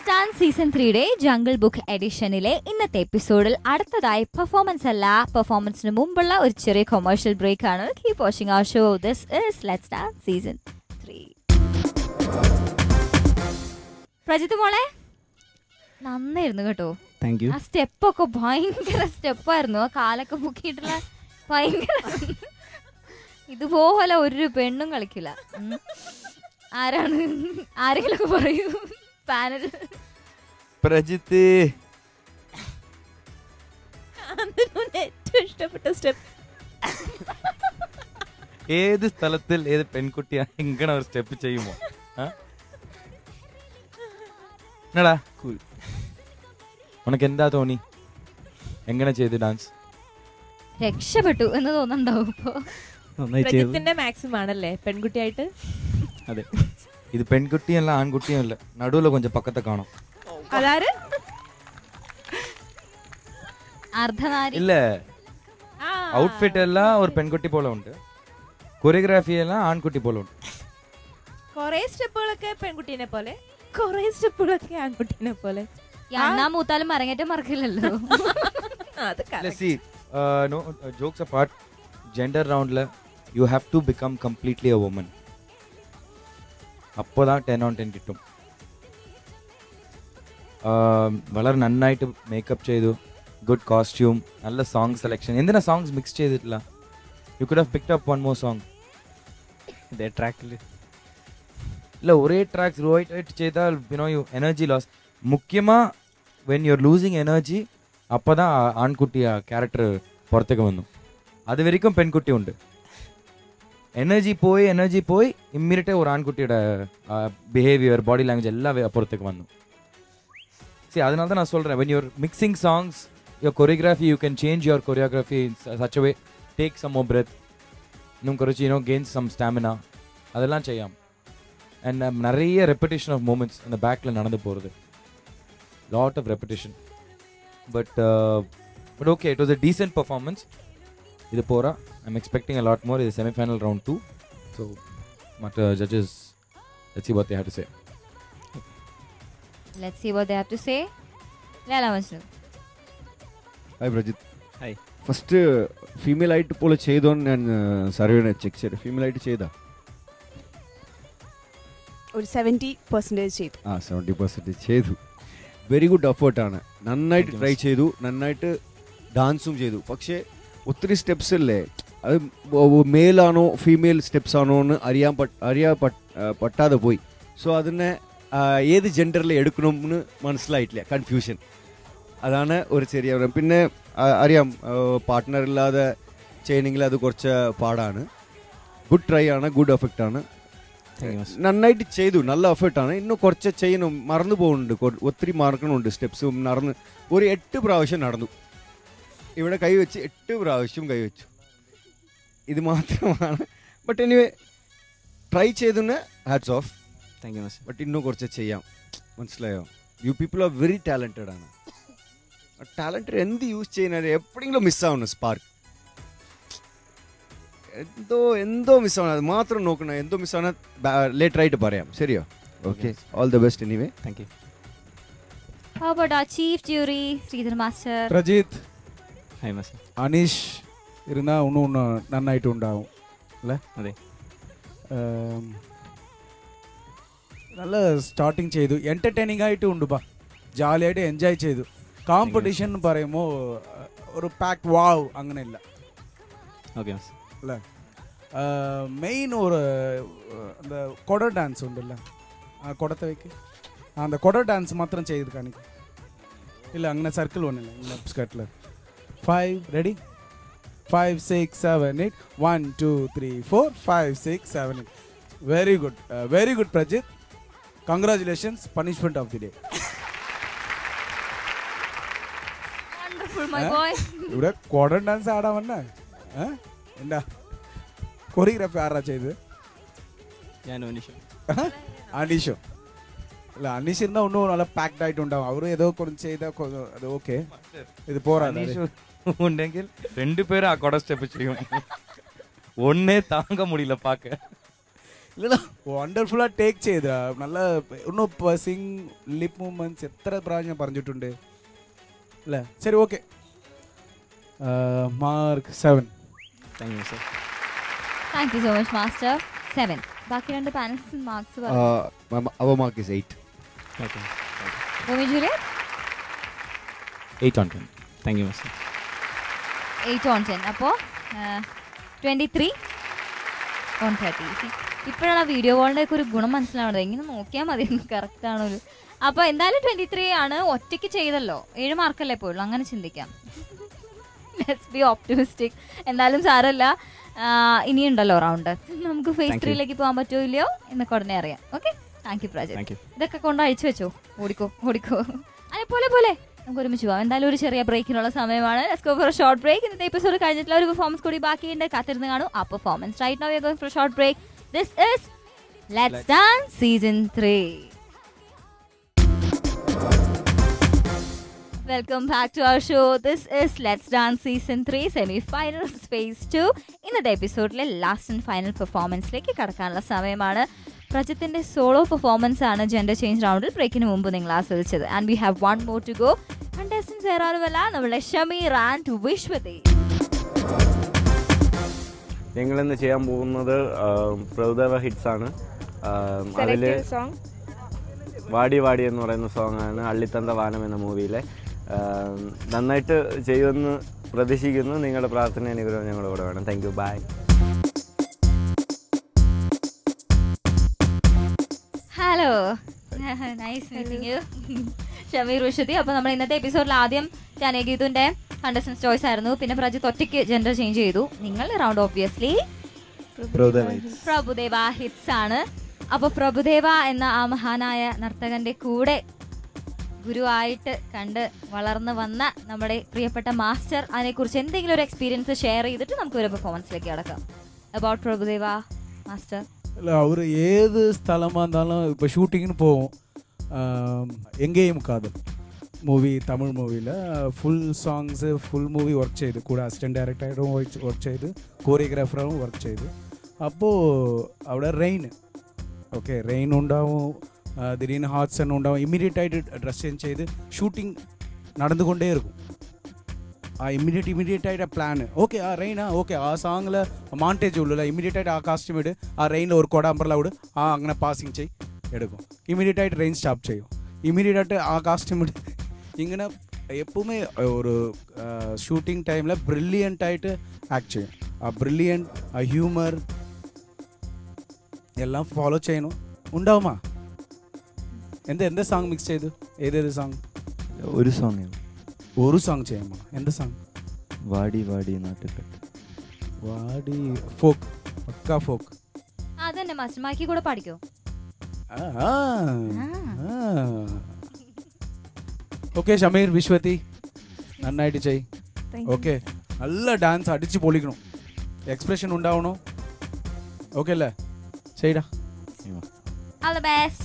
Let's dance season 3യുടെ ജംഗിൾ ബുക്ക് എഡിഷനിലെ ഇന്നത്തെ എപ്പിസോഡിൽ അടുത്തതായി പെർഫോമൻസ് അല്ല, പെർഫോമൻസിന് മുമ്പുള്ള ഒരു ചെറിയ കൊമേഴ്ഷ്യൽ ബ്രേക്ക് ആണ്. Keep watching our show. This is let's dance season 3. Prajith മോളെ നന്നായിരുന്നു കേട്ടോ. ആ സ്റ്റെപ്പൊക്കെ ഭയങ്കര സ്റ്റെപ്പായിരുന്നു. ആ കാലൊക്കെ മുക്കിയിട്ടുള്ള ഭയങ്കര ഇതുപോലെ ഒരു പെണ്ണും കളിക്കില്ല. ആരാണ്? ആരെങ്കിലൊക്കെ പറയൂ പാനൽ. പ്രജിത്ത് ഏറ്റവും ഇഷ്ടപ്പെട്ട സ്റ്റെപ്പ് ഏത് സ്ഥലത്തിൽ ഏത് പെൺകുട്ടിയാ ഇങ്ങനെ ഒരു സ്റ്റെപ്പ് ചെയ്യുമോ? എന്നടാ ഉനക്ക് എന്താ തോന്നി? എങ്ങനെ ചെയ്തു ഡാൻസ്? രക്ഷപ്പെട്ടു എന്ന് തോന്നുന്നുണ്ടാവും ഇപ്പൊ. പ്രജിത്തിന്റെ മാക്സിമം ആണല്ലേ പെൺകുട്ടിയായിട്ട്? അതെ, ഇത് പെൺകുട്ടിയല്ല ആൺകുട്ടിയല്ല, നടുവില് കൊഞ്ചം പക്കത്തെ കാണും. അതാര്? ഇല്ല, ഔട്ട്ഫിറ്റ് എല്ലാം ഒരു പെൺകുട്ടി പോലെ ഉണ്ട്, കൊറിയോഗ്രാഫി എല്ലാം ആൺകുട്ടി പോലെ ഉണ്ട്. കൊറേ സ്റ്റെപ്പുകളൊക്കെ പെൺകുട്ടീനെ പോലെ, കൊറേ സ്റ്റെപ്പുകളൊക്കെ ആൺകുട്ടീനെ പോലെ. അണ്ണാ മൂത്താലും മരങ്ങേറ്റം മറക്കില്ലല്ലോ. ജോക്സ് അപ്പാർട്ട്, ജെൻഡർ റൗണ്ടിൽ you have to become completely a woman. അപ്പോഴാണ് 10 on 10 കിട്ടും. വളരെ നന്നായിട്ട് മേക്കപ്പ് ചെയ്തു, ഗുഡ് കോസ്റ്റ്യൂം, നല്ല സോങ് സെലക്ഷൻ. എന്തിനാ സോങ്സ് മിക്സ് ചെയ്തിട്ടില്ല? You could have picked up one more song. ഇതേ ട്രാക്കിൽ ഇല്ല, ഒരേ ട്രാക്സ് റോയിറ്റ് ചെയ്താൽ യു എനർജി ലോസ്. മുഖ്യமாக when you are losing energy അപ്പോൾ தான் ആൺകുട്ടി ആ ക്യാരക്ടർ പുറത്തേക്ക് വന്നു. അത് വரைக்கும் പെൺകുട്ടി ഉണ്ട്. എനർജി പോയി ഇമ്മീഡിയറ്റ് ഒരു ആൺകുട്ടിയുടെ ബിഹേവിയർ, ബോഡി ലാംഗ്വേജ് എല്ലാം പുറത്തേക്ക് വന്നു. அதனால தான் நான் சொல்கிறேன், when you're mixing songs, your choreography, you can change your choreography in such a way, take some more breath, இன்னும் കുറച്ച് gain some stamina, அதெல்லாம் ചെയ്യാം. And நிறைய repetition of moments in the backல நடந்து போகிறது, lot of repetition, but okay, it was a decent performance. இது போறா, I'm expecting a lot more. இது semi-final round 2, so but judges, let's see what they have to say. Let's see what they have to say. Leela Majnu. Hi Prajit. Hi. First female ആയിട്ട് പോലെ ചെയ്തോന്ന് ഞാൻ സർവേനെ check ചെയ്തു. Female ആയിട്ട് ചെയ്താ? ഒരു 70% ചെയ്തു. 70% ചെയ്തു. വെരി ഗുഡ് എഫേർട്ടാണ്. നന്നായിട്ട് ട്രൈ ചെയ്തു, നന്നായിട്ട് ഡാൻസും ചെയ്തു. പക്ഷേ ഒത്തിരി സ്റ്റെപ്സ് അല്ലേ, അത് മെയിലാണോ ഫീമെയിൽ സ്റ്റെപ്സ് ആണോ എന്ന് അറിയാൻ പറ്റാതെ പോയി. സോ അതിനെ ഏത് ജെൻഡറിൽ എടുക്കണമെന്ന് മനസ്സിലായിട്ടില്ല, കൺഫ്യൂഷൻ. അതാണ് ഒരു ചെറിയ. പിന്നെ അറിയാം, പാർട്ട്ണർ ഇല്ലാതെ ചെയ്യണമെങ്കിൽ അത് കുറച്ച് പാടാണ്. ഗുഡ് ട്രൈ ആണ്, ഗുഡ് എഫക്റ്റ് ആണ്, നന്നായിട്ട് ചെയ്തു, നല്ല എഫേർട്ടാണ്. ഇന്നും കുറച്ച് ചെയ്യണം, മറന്നു പോകുന്നുണ്ട്, ഒത്തിരി മറക്കണമുണ്ട്. സ്റ്റെപ്സ് നടന്ന് ഒരു 8 പ്രാവശ്യം നടന്നു, ഇവിടെ കൈവച്ച് 8 പ്രാവശ്യം കൈവച്ചു. ഇത് മാത്രമാണ്. ബട്ട് എനിവേ ട്രൈ ചെയ്തതിന് hats off. Thank you. But ഇന്നും കുറച്ച് ചെയ്യാം, മനസ്സിലായോ? You people are very talented ആണ്. ടാലൻറ്റ് എന്ത് യൂസ് ചെയ്യുന്നത് എപ്പോഴെങ്കിലും മിസ്സാവുന്നു, സ്പാർക്ക് എന്തോ മിസ്സാവണം, അത് മാത്രം നോക്കണം. എന്തോ മിസ്സാവണ ലേറ്ററായിട്ട് പറയാം, ശരിയോ? Okay, all the best anyway. Thank you. How about our chief jury, Sridhar Master? Prajith, hi master. Aneesh ഇരുന്നാൽ ഒന്നും നന്നായിട്ട് ഉണ്ടാവും അല്ലേ? അതെ, നല്ല സ്റ്റാർട്ടിങ് ചെയ്തു, എൻ്റർടൈനിങ് ആയിട്ട് ഉണ്ട്, ജാലിയായിട്ട് എൻജോയ് ചെയ്തു. കോമ്പറ്റീഷൻ എന്ന് പറയുമ്പോൾ ഒരു പാക്ട് വാവ് അങ്ങനെയില്ല ഓക്കെ അല്ലേ? മെയിൻ ഒരു அந்த கொடை டான்ஸ் உண்டுல்ல, கொடத்தை வைக்க அந்த கொடை டான்ஸ் மாத்திரம் செய்து காணிக்கும். இல்லை அங்கே சர்க்கிள் ஒன்றும் இல்லை இந்த ஸ்கர்ட்டில். 5 ready, 5 6 7 8 1 2 3 4 5 6 7 8. Very good, very good Prajith, congratulations. Punishment of the day. Wonderful, my boy. ഇവിടെ കൊട ഡാൻസ് ആടാൻ വന്ന എന്താ കൊറിയോഗ്രാഫി ആരാ ചെയ്ത്? ഞാൻ അനീഷ്. അനീഷോ? അല്ല, അനീഷ് இருந்தால் இன்னும் நல்லா പാക്ഡ് ആയിട്ട് ഉണ്ടാവും. അവർ ഏതോ കുറച്ച് ചെയ്താൽ അത് ഓക്കെ. ഇത് പോരാ ഉണ്ടെങ്കിൽ 2 പേരും ആ കൊട സ്റ്റെപ്പ് ചെയ്യും, ഒന്നേ താങ്ക முடியல பார்க்க. இல்லைடா വണ്ടർഫുള്ളാ ടേക്ക് ചെയ്ത നല്ല ഒന്നും സിംഗ് ലിപ് മൂവ്മെന്റ്സ് എത്ര പ്രാവശ്യം പറഞ്ഞിട്ടുണ്ട് അല്ലേ? ശരി, okay. Mark 7. Thank you sir. Thank you so much master. 7. ബാക്കി രണ്ട് panels marks Our mark is 8. ഭൂമി Juliet 8 on 10. Thank you sir. 8 on 10. അപ്പോൾ 23 on 30. ഇപ്പോഴാണ് ആ വീഡിയോ കോളിൻ്റെ ഒക്കെ ഒരു ഗുണം മനസ്സിലാവുന്നത്. എങ്ങനെ നോക്കിയാൽ മതി കറക്റ്റ് ആണോ ഒരു. അപ്പോൾ എന്തായാലും 23 ആണ്. ഒറ്റയ്ക്ക് ചെയ്തല്ലോ, 7 മാർക്കല്ലേ പോയുള്ളൂ, അങ്ങനെ ചിന്തിക്കാം. Let's be optimistic. എന്തായാലും സാരമില്ല, ഇനിയുണ്ടല്ലോ റൗണ്ട്. നമുക്ക് ഫേസ് 3ലേക്ക് പോകാൻ പറ്റുമോ ഇല്ലയോ എന്നൊക്കെ ഉടനെ അറിയാം. Okay, thank you Prajay. ഇതൊക്കെ കൊണ്ട് അഴിച്ചു വെച്ചോ, ഓടിക്കോ അതിനെ പോലെ നമുക്ക് ഒരുമിച്ച് പോവാം. എന്തായാലും ഒരു ചെറിയ ബ്രേക്കിനുള്ള സമയമാണ്. Let's go for a short break. ഇന്നത്തെ എപ്പിസോഡ് കഴിഞ്ഞിട്ടുള്ള ഒരു പെർഫോമൻസ് കൂടി ബാക്കിയുണ്ട്, കാത്തിരുന്ന് കാണൂ ആ performance. Right now we are going for a short break. This is let's dance season 3. Welcome back to our show. This is Let's Dance Season 3 Semi-Finals Phase 2. ഇന്നത്തെ എപ്പിസോഡിലെ ലാസ്റ്റ് ആൻഡ് ഫൈനൽ പെർഫോമൻസിലേക്ക് കടക്കാനുള്ള സമയമാണ്. പ്രജിത്തിന്റെ സോളോ പെർഫോമൻസ് ആണ് gender change റൗണ്ടിൽ ബ്രേക്കിന് മുമ്പ് നിങ്ങൾ ആസ്വദിച്ചത്. And we have 1 more to go. Contestants വേറെ ആരുമല്ല, നമ്മുടെ ഷമീർ ആൻഡ് വിശ്വതി. ഞങ്ങളിന്ന് ചെയ്യാൻ പോകുന്നത് പ്രഭുദേവ ഹിറ്റ്സ് ആണ്. അതിൽ വാടി വാടി എന്ന് പറയുന്ന സോങ് ആണ് അള്ളിത്തന്ത വാനം എന്ന മൂവിയിലെ. നന്നായിട്ട് ചെയ്യുമെന്ന് പ്രതീക്ഷിക്കുന്നു. നിങ്ങളുടെ പ്രാർത്ഥന അനുഗ്രഹം ഞങ്ങളുടെ കൂടെ വേണം. Thank you. Bye. Hello, nice meeting you Shameer Viswathi. അപ്പോൾ നമ്മൾ ഇന്നത്തെ എപ്പിസോഡിൽ ആദ്യം ഗീതുവിന്റെ കണ്ടസ്റ്റൻസ് ചോയ്സ് ആയിരുന്നു. പിന്നെ പ്രജിത്ത് ഒറ്റയ്ക്ക് ജെൻഡർ ചേഞ്ച് ചെയ്തു. നിങ്ങൾ റൗണ്ട് ഓബ്വിയസ്ലി പ്രഭുദേവ ഹിറ്റ്സ് ആണ്. അപ്പോൾ പ്രഭുദേവ എന്ന ആ മഹാനായ നർത്തകന്റെ കൂടെ ഗുരുവായിട്ട് കണ്ട് വളർന്നു വന്ന നമ്മുടെ പ്രിയപ്പെട്ട മാസ്റ്റർ, അതിനെക്കുറിച്ച് എന്തെങ്കിലും ഒരു എക്സ്പീരിയൻസ് ഷെയർ ചെയ്തിട്ട് നമുക്ക് ഒരു പെർഫോമൻസിലേക്ക് കടക്കാം. About Prabhudeva master. അല്ല, അവർ ഏത് സ്ഥലமாக இருந்தாலும் இப்போ ஷூட்டிங்னு போவோம். എങ്കേയും കാതൽ മൂവി, തമിഴ് മൂവിയിൽ full songs full movie work ചെയ്തു. കൂടെ അസിസ്റ്റൻറ്റ് ഡയറക്ടറായിട്ടും വർക്ക് ചെയ്ത്, കോറിയോഗ്രാഫറും വർക്ക് ചെയ്തു. അപ്പോൾ അവിടെ റെയിൻ ഉണ്ടാവും, திடீர்னு ஹாட் சன் ഉണ്ടാവും. ഇമ്മീഡിയറ്റ് ആയിട്ട് ഡ്രസ് ചേഞ്ച് ചെയ്ത് ഷൂട്ടിംഗ് നടന്നുകൊണ്ടേ இருக்கும். ആ ഇമ്മീഡിയറ്റ് ആയിട്ട് പ്ലാന് ഓക്കെ. ആ റെയിനാ ഓക്കെ, ആ സോങ്ങിൽ മാണ്ടേജ് ഉള്ളൂല്ല. ഇമ്മീഡിയറ്റ് ആയിട്ട് ആ കാസ്റ്റ്യൂം ഇട്, ആ റെയിനിൽ ഒരു കൊട അംബ്രല ഇട്, ആ അങ്ങനെ പാസിങ് ചെയ് എടുക്കും. ഇമ്മീഡിയറ്റ് ആയിട്ട് റെയിൻ സ്റ്റോപ്പ് ചെയ്യും. ഇമ്മീഡിയറ്റ് ആയിട്ട് ആ കാസ്റ്റ്യൂം ഇട്. ഇങ്ങനെ എപ്പോഴുമേ ഒരു ഷൂട്ടിംഗ് ടൈമിൽ ബ്രില്യൻ്റ് ആയിട്ട് ആക്ട് ചെയ്യും. ആ ബ്രില്യൻ്റ്, ആ ഹ്യൂമർ എല്ലാം ഫോളോ ചെയ്യണം. ഉണ്ടാവുമാ? എന്ത് സോങ് മിക്സ് ചെയ്തു? ഏതേത് സോങ്? ഒരു സോങ് ചെയ്യാമോ? എന്ത് സോങ്? വാടി വാടി നാട്ടുകെട്ട്. വാടി ഫോക്ക്, പക്കാ ഫോക്ക്. അതന്നെ മാസ്റ്റർ, മാക്കി കൂടെ പാടിക്കോ. ഓക്കെ ഷമീർ, വിശ്വതി നന്നായിട്ട് ചെയ്. ഓക്കെ, നല്ല ഡാൻസ് അടിച്ച് പൊളിക്കണം, എക്സ്പ്രഷൻ ഉണ്ടാവണം. ഓക്കെ അല്ലേ? ചെയ്യടാ. All the best.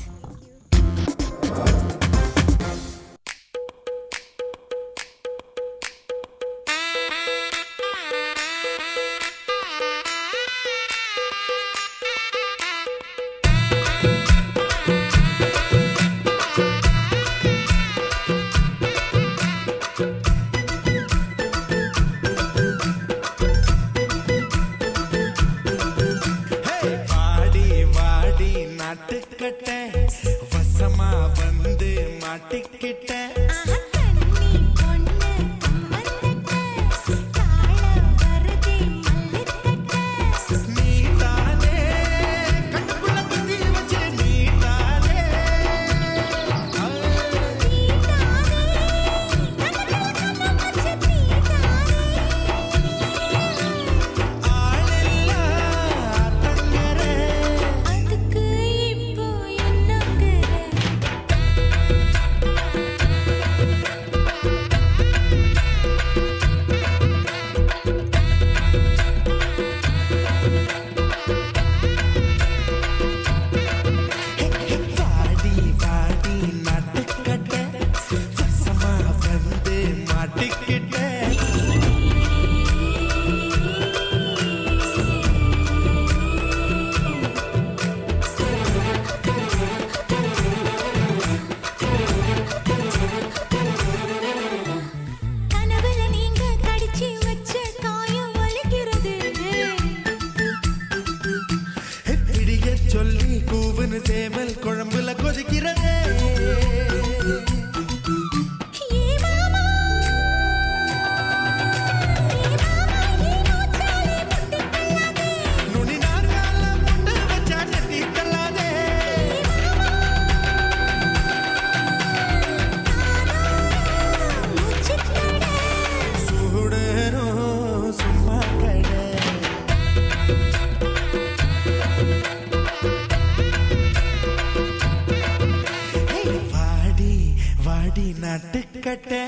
அடி நட்டுக்கட்டே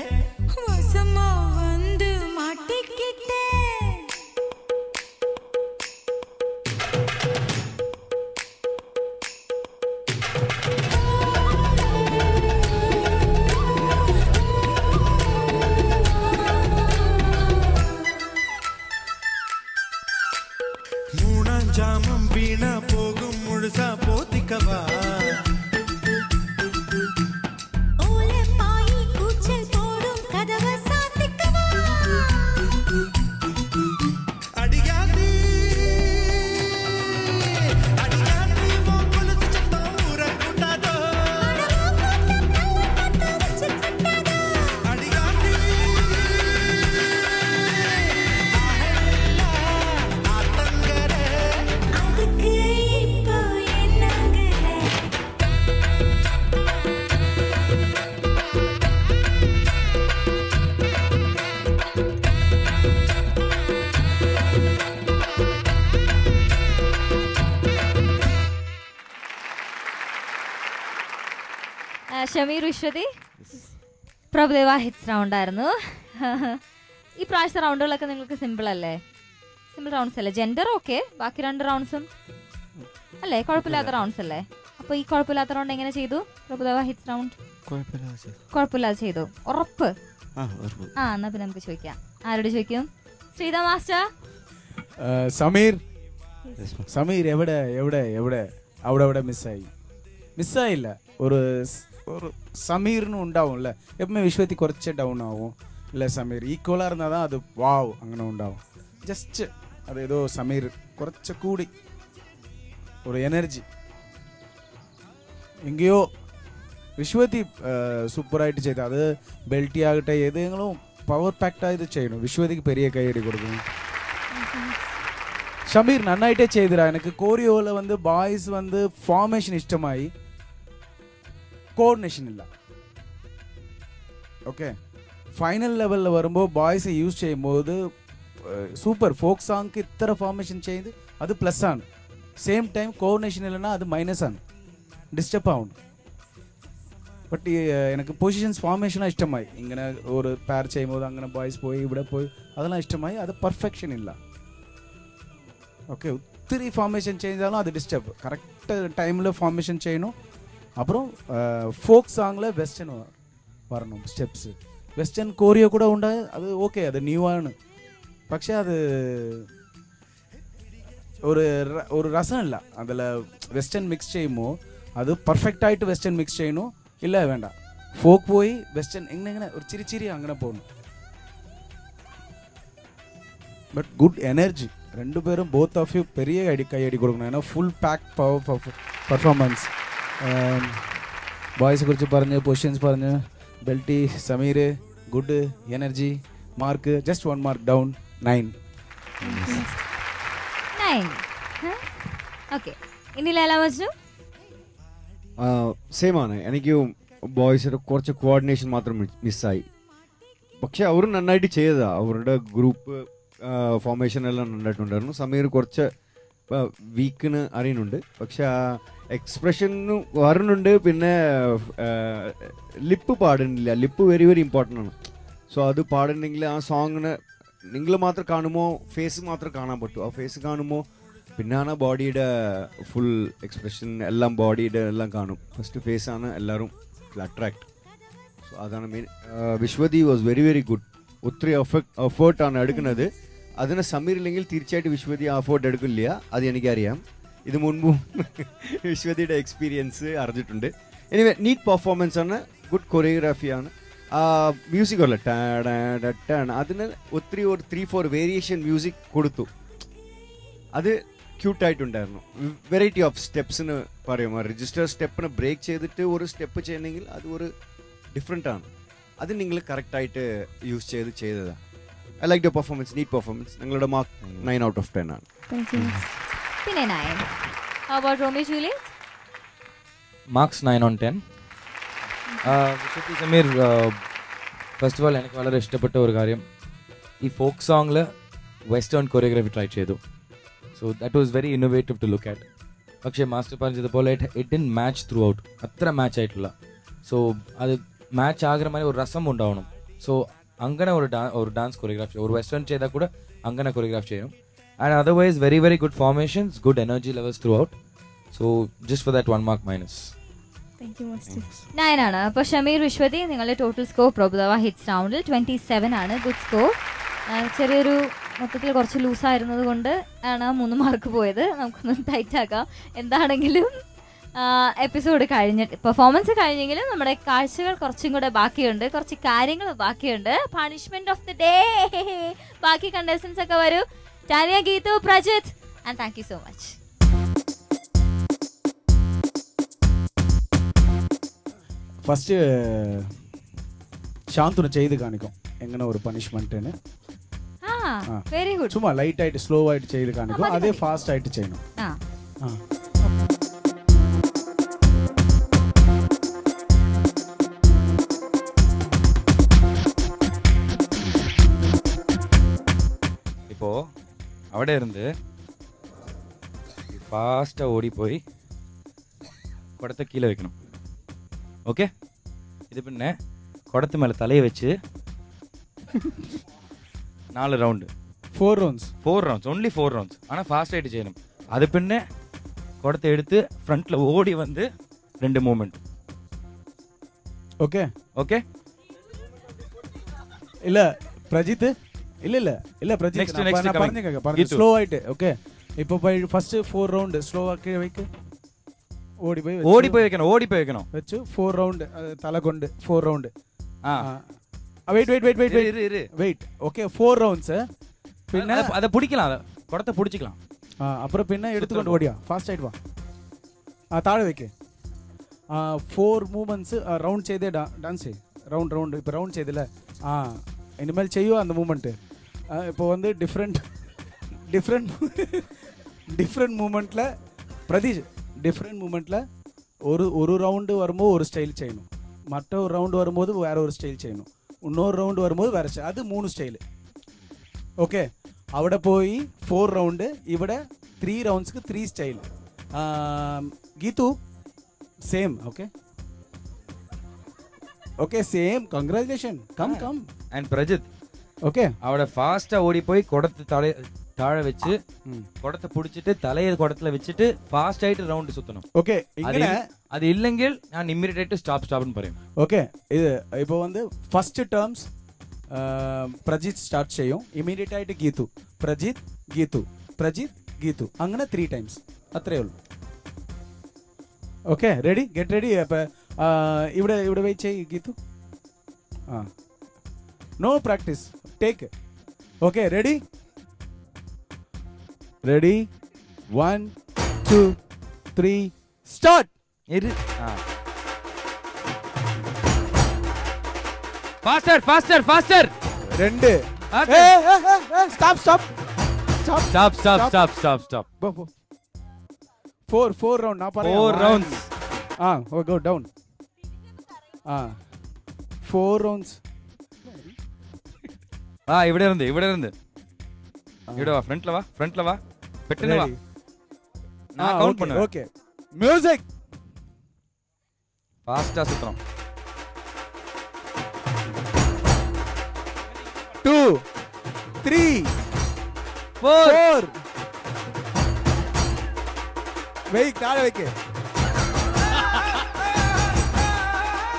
வசமா வந்து மாட்டிக்கிட்டே மூணாஞ்சாமம் வீணா போகும் முழுசா போத்திக்கவா ஓலே பாய் கூச்சல் போடும் கதவை சாத்திக்கவா அடியாதி அடியாதி வோ கொலுசு சத்தம் ஊர கூட்டாதோ அடியாதி ஆத்தங்கரே அதுக்கு இப்போ என்னங்கற ഷമീർ വിശ്വതി പ്രഭുദേവ ഹിറ്റ്സ് റൗണ്ട് ആയിരുന്നു. ഈ പ്രാവശ്യത്തെ റൗണ്ടുകളൊക്കെ നിങ്ങൾക്ക് സിമ്പിൾ അല്ലേ? സിമ്പിൾ റൗണ്ട്സ് അല്ലേ? ജെൻഡർ ഓക്കെ, ബാക്കി 2 റൗണ്ട്സും അല്ലേ കുഴപ്പമില്ലാത്ത റൗണ്ട്സ് അല്ലേ? അപ്പൊ ഈ കുഴപ്പമില്ലാത്ത റൗണ്ട് എങ്ങനെ ചെയ്തു? പ്രഭുദേവ ഹിറ്റ്സ് റൗണ്ട് കുഴപ്പമില്ലാതെ ചെയ്തു, ഉറപ്പ്? എന്നാ പിന്നെ നമുക്ക് ചോദിക്കാം. ആരോട് ചോദിക്കും? ശ്രീധ മാസ്റ്റർ. സമീർ സമീർ എവിടെ എവിടെ എവിടെ അവിടെ മിസ്സായില്ല. ഒരു സമീറിനും ഉണ്ടാവും അല്ലേ? എപ്പോഴും വിശ്വത്തി കുറച്ച് ഡൗൺ ആവും അല്ലേ? സമീർ ഈക്വലാ ഇരുന്നാൽ അത് വാവ് അങ്ങനെ ഉണ്ടാവും. ജസ്റ്റ് അതേതോ സമീർ കുറച്ച് കൂടി ഒരു എനർജി എങ്കയോ വിശ്വത്തി സൂപ്പറായിട്ട് ചെയ്ത അത് ബെൽറ്റി ആകട്ടെ ഏതെങ്കിലും പവർ പാക്ടായത് ചെയ്യണം. വിശ്വതിക്ക് പെരിയ കൈയടി കൊടുക്കണം. ഷമീർ നന്നായിട്ടേ ചെയ്തിരാ. എനിക്ക് കോറിയോയിൽ വന്ന് ബായ്സ് വന്ന് ഫോർമേഷൻ ഇഷ്ടമായി, കോർഡിനേഷൻ ഇല്ല. ഓക്കെ, ഫൈനൽ ലെവലിൽ വരുമ്പോൾ ബായ്സ് യൂസ് ചെയ്യുമ്പോൾ സൂപ്പർ ഫോക്ക് സോങ് ഇത്ര ഫോർമേഷൻ ചെയ്ത് അത് പ്ലസ് ആണ്. സെയിം ടൈം കോർഡിനേഷൻ ഇല്ലെന്നാ അത് മൈനസ് ആണ്, ഡിസ്റ്റർബ് ആവുന്നു. ബട്ട് എനിക്ക് പൊസിഷൻസ് ഫോർമേഷനാണ് ഇഷ്ടമായി. ഇങ്ങനെ ഒരു പാർ ചെയ്യുമ്പോൾ അങ്ങനെ ബോയ്സ് പോയി ഇവിടെ പോയി അതെല്ലാം ഇഷ്ടമായി. അത് പെർഫെക്ഷൻ ഇല്ല. ഓക്കെ, ഒത്തിരി ഫോർമേഷൻ ചെയ്താലും അത് ഡിസ്റ്റർബ്. കറക്റ്റ് ടൈമിൽ ഫോർമേഷൻ ചെയ്യணும். அப்புறம் ஃபோக் சாங்கில் வெஸ்டர்ன் வரணும் സ്റ്റെപ്സ്. വെസ്റ്റേൺ കോറിയോ കൂടെ ഉണ്ട്, അത് ഓക്കെ, അത് ന്യൂ ആണ്. പക്ഷേ അത് ഒരു രസമില്ല. അതിൽ വെസ്റ്റേൺ മിക്സ് ചെയ്യുമ്പോൾ അത് പെർഫെക്റ്റ് ആയിട്ട് വെസ്റ്റേൺ മിക്സ് ചെയ്യണോ ഇല്ല വേണ്ട. ഫോക്ക് പോയി വെസ്റ്റേൺ എങ്ങനെ ഒരു ചിരി അങ്ങനെ പോകുന്നു. ബട്ട് ഗുഡ് എനർജി രണ്ടുപേരും, ബോത്ത് ഓഫ് യു പെരിയ കൈയടി കൊടുക്കണം. ഏன்னா ഫുൾ പാക്ക് പവർ പെർഫോമൻസ്. ബോയ്സിനെ കുറിച്ച് പറഞ്ഞ്, പൊസിഷൻസ് പറഞ്ഞ്, ബെൽറ്റി Sameer good energy. Mark just 1 mark down, 9. Okay, ഇനി ലൈല മജ്നു. സെയിം ആണ്. എനിക്ക് ബോയ്സിന്റെ കുറച്ച് കോർഡിനേഷൻ മാത്രം മിസ്സായി. പക്ഷെ അവർ നന്നായിട്ട് ചെയ്തതാ. അവരുടെ ഗ്രൂപ്പ് ഫോർമേഷൻ എല്ലാം നന്നായിട്ടുണ്ടായിരുന്നു. സമീർ കുറച്ച് വീക്കിന് അറിയുന്നുണ്ട്, പക്ഷെ ആ എക്സ്പ്രഷനും വരുന്നുണ്ട്. പിന്നെ ലിപ്പ് പാടുന്നില്ല. ലിപ്പ് വെരി വെരി ഇമ്പോർട്ടൻ്റ് ആണ്. സോ അത് പാടുന്നെങ്കിൽ ആ സോങ്ങിന് നിങ്ങൾ മാത്രം കാണുമ്പോൾ ഫേസ് മാത്രം കാണാൻ പറ്റും. ആ ഫേസ് കാണുമ്പോൾ പിന്നാണ് ബോഡിയുടെ ഫുൾ എക്സ്പ്രഷൻ എല്ലാം ബോഡിയുടെ എല്ലാം കാണും. ഫസ്റ്റ് ഫേസ് ആണ് എല്ലാവരും അട്രാക്ട്. സോ അതാണ് main. Viswathi was very very good. ഒത്തിരി എഫേർട്ടാണ് എടുക്കുന്നത്. അതിന് സമീർ ഇല്ലെങ്കിൽ തീർച്ചയായിട്ടും വിശ്വതി ആ എഫേർട്ട് എടുക്കില്ല. അത് എനിക്കറിയാം. ഇത് മുൻപും വിശ്വതിയുടെ എക്സ്പീരിയൻസ് അറിഞ്ഞിട്ടുണ്ട്. എനിവേ നീറ്റ് പെർഫോമൻസ് ആണ്, ഗുഡ് കൊറിയോഗ്രാഫിയാണ്. മ്യൂസിക് അല്ല ടാണ്, അതിന് ഒത്തിരി ഒരു 3-4 വേരിയേഷൻ മ്യൂസിക് കൊടുത്തു. അത് ക്യൂട്ടായിട്ടുണ്ടായിരുന്നു. വെറൈറ്റി ഓഫ് സ്റ്റെപ്സിന് പറയും. രജിസ്റ്റർ സ്റ്റെപ്പിന് ബ്രേക്ക് ചെയ്തിട്ട് ഒരു സ്റ്റെപ്പ് ചെയ്യണമെങ്കിൽ അത് ഒരു ഡിഫറെൻ്റ് ആണ്. അത് നിങ്ങൾ കറക്റ്റായിട്ട് യൂസ് ചെയ്തതാണ്. I like the performance, neat performance. നിങ്ങളുടെ മാർക്ക് 9 out of 10 ആണ്. പിന്നെ 9. How about Romy Julie? Marks 9 on 10. Viswathi Sameer, first of all എനിക്ക് വളരെ ഇഷ്ടപ്പെട്ട ഒരു കാര്യം, ഈ ഫോക്ക് സോങ്ങിൽ വെസ്റ്റേൺ കൊറിയോഗ്രാഫി ട്രൈ ചെയ്തു. So that was very innovative to look at. പക്ഷേ മാസ്റ്റർ പറഞ്ഞതുപോലെ it didn't match throughout, അത്ര മാച്ച് ആയിട്ടുള്ള. സോ അത് മാച്ച് ആകുന്ന മാതിരി ഒരു രസം ഉണ്ടാവണം. സോ അങ്ങനെ ഒരു ഡാൻസ് കൊറിയോഗ്രാഫ് ഒരു വെസ്റ്റേൺ ചെയ്താൽ കൂടെ അങ്ങനെ കൊറിയോഗ്രാഫ് ചെയ്യണം. And otherwise very very good formations, good energy levels through out. So just for that 1 mark minus. 9 ആണ്. അപ്പോൾ ഷമീർ വിശ്വതി നിങ്ങളുടെ ടോട്ടൽ സ്കോർ പ്രഭുദേവ ഹിറ്റ്സ് റൗണ്ടിൽ 27 ആണ്. Good score. ചെറിയൊരു മൊത്തത്തിൽ കുറച്ച് ലൂസായിരുന്നത് കൊണ്ട് ആണ് 3 മാർക്ക് പോയത്. നമുക്കൊന്ന് ടൈറ്റ് ആക്കാം. എന്താണെങ്കിലും എപ്പിസോഡ് പെർഫോമൻസ് കഴിഞ്ഞെങ്കിലും നമ്മുടെ കാഴ്ചകൾ കുറച്ചും കൂടെ ബാക്കിയുണ്ട്, കുറച്ച് കാര്യങ്ങൾ ബാക്കിയുണ്ട്. Punishment of the day. ബാക്കി കണ്ടസ്റ്റൻസ് ഒക്കെ വരൂ. Tania, Geethu, Prajith, and thank you so much. First ശാന്തുന് ചെയ്ത് കാണിക്കും എങ്ങനെ ഒരു പണിഷ്മെന്റിന്. Very good. ചുമ്മാ ലൈറ്റ് ആയിട്ട് സ്ലോ ആയിട്ട് ചെയ്ത് കാണിക്കും, അതേ ഫാസ്റ്റ് ആയിട്ട് ചെയ്യണം. இப்போ അവിടെ இருந்து ഫാസ്റ്റാ ഓടിപ്പോയി കുടത്തെ കീഴே வைக்கணும். ഓക്കെ, ഇത് പിന്നെ കുടത്ത് മേലെ തലയെ വെച്ച് 4 റൗണ്ട് 4 റൗണ്ട്സ് only 4 റൗണ്ട്സ് ஆனால் ஃபாஸ்ட் ஆகிட்டு செய்யணும். அது பின்ன குடத்தை எடுத்து ஃப்ரண்ட்ல ஓடி வந்து 2 மூமெண்ட். Okay okay. இல்ல பிரஜித் இல்ல பிரஜித் நான் പറഞ്ഞേക്കാം ஸ்லோ ஆயிட்டு. ஓகே, இப்போ ஃபர்ஸ்ட் 4 ரவுண்ட் ஸ்லோவா கீழ வைக்க. ஓடி போய் வைக்கணும் வெச்சு 4 ரவுண்ட் தலை கொண்டு 4 ரவுண்ட். வெயிட். Okay, 4 rounds. പിന്നെ அதை பிடிக்கலாம், குடத்தை பிடிச்சிக்கலாம். அப்புறம் പിന്നെ எடுத்துக்கொண்டு ஓடியா ஃபாஸ்ட் ஆயிட்டு வா. താഴെ വെക്ക്. 4 മൂവ്മെന്റ്സ് റൗണ്ട് ചെയ്തേ ഡാൻസ് ചെയ്. റൗണ്ട് இப்போ ரவுண்ட் ചെയ്തില്ല. இனிமேல் செய்யோ அந்த மூமெண்ட். இப்போ வந்து டிஃப்ரெண்ட் மூமெண்ட்ல பிரதீஷ் டிஃப்ரெண்ட் மூமெண்ட்ல ஒரு ரவுண்டு வரும்போது ஒரு ஸ்டைல் செய்யணும், மற்ற ஒரு ரவுண்டு வரும்போது வேற ஒரு ஸ்டைல் செய்யணும், இன்னொரு ரவுண்டு வரும்போது வேற ஸ்டைல். அது 3 ஸ்டைல். ஓகே, അവിടെ പോയി 4 റൗണ്ട്, ഇവിടെ 3 റൗണ്ട്സ്ക്ക് 3 style. Geethu same. Okay same. Congratulation. Come and Prajith okay അവിടെ ഫാസ്റ്റാ ഓടിപ്പോയി കുടത്ത് താഴെ വെച്ച് കുടത്തെ പിടിച്ചിട്ട് തലയെ കുടത്തില് വെച്ചിട്ട് ഫാസ്റ്റ് ആയിട്ട് റൗണ്ട് സുത്തണം. ഓക്കെ, അത് ഇല്ലെങ്കിൽ ഞാൻ ഇമ്മീഡിയറ്റ് ആയിട്ട് സ്റ്റോപ്പ് പറയും. ഓക്കെ, ഇത് ഇപ്പോൾ വന്ന് ഫസ്റ്റ് ടേംസ് പ്രജിത്ത് സ്റ്റാർട്ട് ചെയ്യും, ഇമ്മീഡിയറ്റ് ആയിട്ട് ഗീതു, പ്രജിത്ത് ഗീതു, പ്രജിത്ത് ഗീതു, അങ്ങനെ 3 ടൈംസ്. അത്രേ ഉള്ളൂ. Okay, ready, get ready. അപ്പോൾ ഇവിടെ വെയിറ്റ് ചെയ്യ് Geethu. No practice, take. Okay, ready 1 2 3 start. faster 2 stop 4 round na paraya 4 rounds. Go down. 4 rounds. ഇവിടെ இருந்து ഇവിടെ വാ, ഫ്രണ്ട്ல വാ പെട്ടെന്ന് വാ. நான் கவுண்ட் பண்ணுவேன். Okay, music. ஃபாஸ்டா சுத்தணும். 2 3 4 வெயிட், தாழ வைக்க.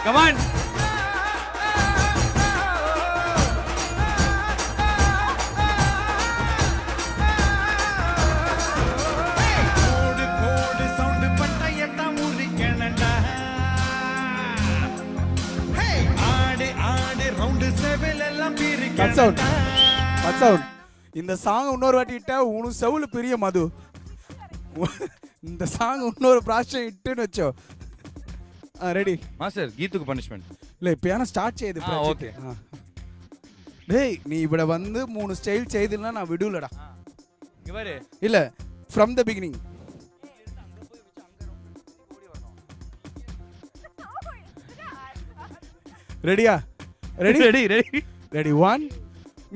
Come on. இந்த சாங் இன்னொரு வாட்டி இட்டா உனக்கு செவுல பெரிய மது. இந்த சாங் இன்னொரு பிராஷம் இட்டுன்னு வச்சோ. ரெடி மாஸ்டர், கீதுக்கு பனிஷ்மெண்ட் இல்ல, இப்ப ஸ்டார்ட் செய்து. ஓகே, டேய் நீ ഇവിടെ வந்து 3 ஸ்டைல் செய்தினா நான் விடுலடா. இங்க பாரு. இல்ல, from the beginning. ரெடியா? Ready 1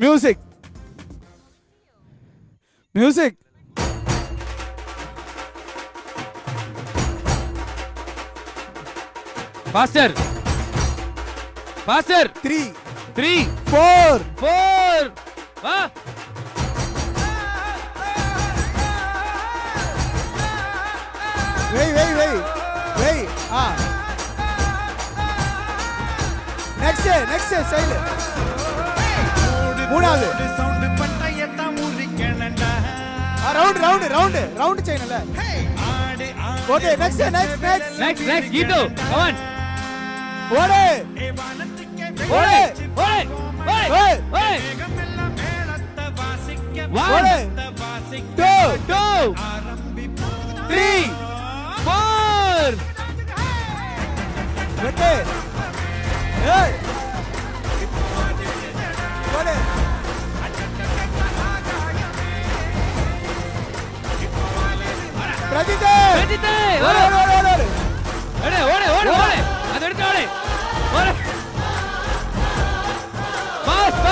music. faster Faster. 3 3 4 4 Va. Wait. Next style. மூணாவது round செய்யணும்ல. Okay, next. Gitu. Come on. ஓடு. Oi. 1 2 3 4 வெட்டு. ஏய். ஓடு. பிரஜித். ஓடு. அது எடுத்து ஓடு. Fast.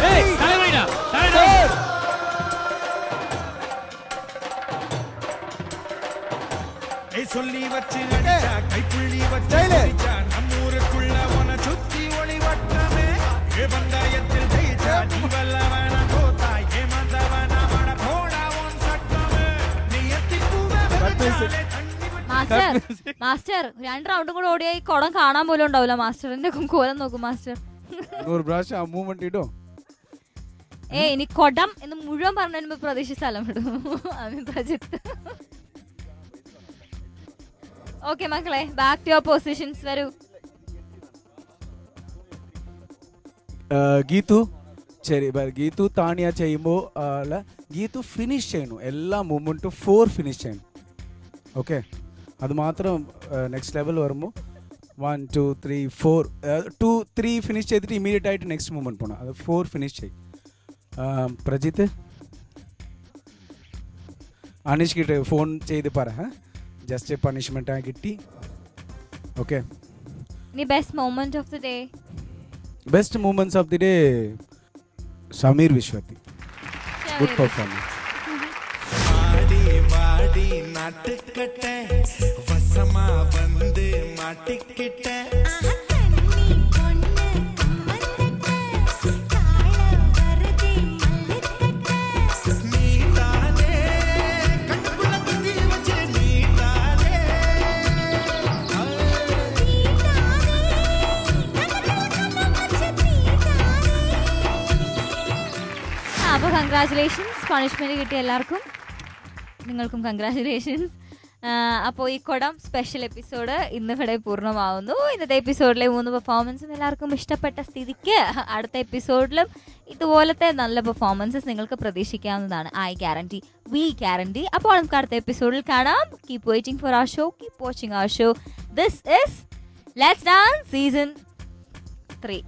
Hey, தலைவலிடா. சொல்லி வச்சு அடிச்சா கைப்புள்ளி வச்சு அடிச்சா நம்மூருக்குள்ள உன சுத்தி ஒளி வட்டமே ஏ பந்தாயத்தில் ஜெயிச்சா நீ வல்லவன தோத்தா ஏ மந்தவன மட போடா உன் சட்டமே நீ எத்திப்பூவே മാസ്റ്റർ 2 റൗണ്ടും കൂടെ ഓടിയായി കുടം കാണാൻ പോലും ഉണ്ടാവില്ല. മാസ്റ്ററിന്റെ കോലം നോക്കും മാസ്റ്റർ. ഒരു പ്രാവശ്യം ആ മൂവ്മെന്റ് ഇട്ടോ. ഇനി കൊടം എന്ന് മുഴുവൻ പറഞ്ഞ പ്രതീക്ഷിച്ച സ്ഥലം വിടും. പ്രജിത്ത്. ഓക്കെ മക്കളെ, ബാക്ക് ടു യുവർ പൊസിഷൻസ്. വരൂ. ഗീതു ശരി. ഗീതു താണിയ ചെയ്യുമ്പോൾ ഗീതു ഫിനിഷ് ചെയ്യണം. എല്ലാ മൂവ്മെന്റും 4 ഫിനിഷ് ചെയ്യണം. ഓക്കെ, അത് മാത്രം നെക്സ്റ്റ് ലെവൽ വരുമ്പോൾ 1 2 3 4 2 3 ഫിനിഷ് ചെയ്തിട്ട് ഇമീഡിയറ്റ് ആയിട്ട് നെക്സ്റ്റ് മൂവ്മെന്റ് പോകണം. അത് 4 ഫിനിഷ് ചെയ്യും. പ്രജിത്ത് അനീഷ് കിട്ട് ഫോൺ ചെയ്ത് പറ. ജസ്റ്റ് പണിഷ്മെന്റ് ആയി കിട്ടി. ഓക്കെ, ഇനി best moment of the day. Best movements of the day Sameer Viswathi. Good performance. வாடி நாட்டுக்கட்ட வசமா வந்து மாட்டிக்கிட்ட അപ്പോൾ കൺഗ്രാറ്റുലേഷൻസ്. പണിഷ്മെന്റ് കിട്ടിയ എല്ലാവർക്കും, നിങ്ങൾക്കും കൺഗ്രാറ്റുലേഷൻസ്. അപ്പോൾ ഈ കൊടം സ്പെഷ്യൽ എപ്പിസോഡ് ഇന്നിവിടെ പൂർണ്ണമാവുന്നു. ഇന്നത്തെ എപ്പിസോഡിലെ 3 പെർഫോമൻസും എല്ലാവർക്കും ഇഷ്ടപ്പെട്ട സ്ഥിതിക്ക് അടുത്ത എപ്പിസോഡിലും ഇതുപോലത്തെ നല്ല പെർഫോമൻസസ് നിങ്ങൾക്ക് പ്രതീക്ഷിക്കാവുന്നതാണ്. I guarantee, we guarantee. അപ്പോൾ നമുക്ക് അടുത്ത എപ്പിസോഡിൽ കാണാം. Keep waiting for our show, keep watching our show. This is let's dance season 3.